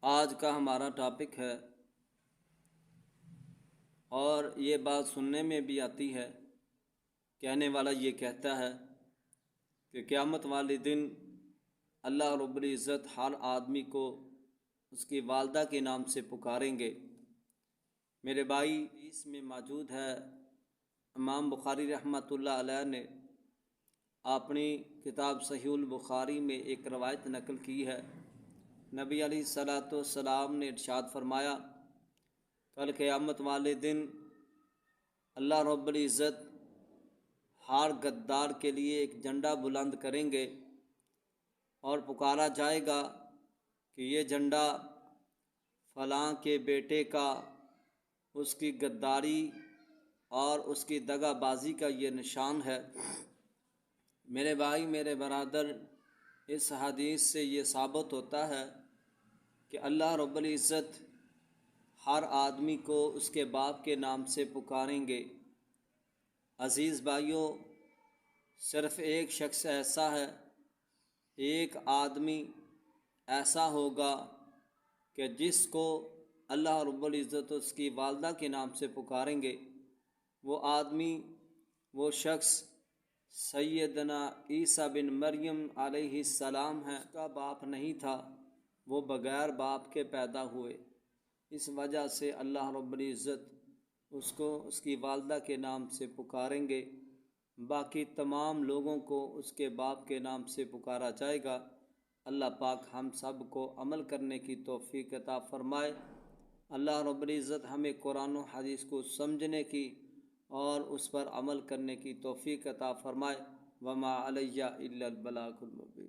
آج کا ہمارا ٹاپک ہے، اور یہ بات سننے میں بھی آتی ہے، کہنے والا یہ کہتا ہے کہ قیامت والے دن اللہ رب العزت ہر آدمی کو اس کی والدہ کے نام سے پکاریں گے۔ میرے بھائی، اس میں موجود ہے، امام بخاری رحمۃ اللہ علیہ نے اپنی کتاب صحیح البخاری میں ایک روایت نقل کی ہے۔ نبی علیہ الصلوۃ والسلام نے ارشاد فرمایا، کل قیامت والے دن اللہ رب العزت ہر غدار کے لیے ایک جھنڈا بلند کریں گے اور پکارا جائے گا کہ یہ جھنڈا فلاں کے بیٹے کا، اس کی غداری اور اس کی دغا بازی کا یہ نشان ہے۔ میرے بھائی، میرے برادر، اس حدیث سے یہ ثابت ہوتا ہے کہ اللہ رب العزت ہر آدمی کو اس کے باپ کے نام سے پکاریں گے۔ عزیز بھائیوں، صرف ایک شخص ایسا ہے، ایک آدمی ایسا ہوگا کہ جس کو اللہ رب العزت اس کی والدہ کے نام سے پکاریں گے۔ وہ آدمی، وہ شخص سیدنا عیسیٰ بن مریم علیہ السلام ہے۔ اس کا باپ نہیں تھا، وہ بغیر باپ کے پیدا ہوئے، اس وجہ سے اللہ رب العزت اس کو اس کی والدہ کے نام سے پکاریں گے۔ باقی تمام لوگوں کو اس کے باپ کے نام سے پکارا جائے گا۔ اللہ پاک ہم سب کو عمل کرنے کی توفیق عطا فرمائے۔ اللہ رب العزت ہمیں قرآن و حدیث کو سمجھنے کی اور اس پر عمل کرنے کی توفیق عطا فرمائے۔ وما علیہ الا البلاغ المبین۔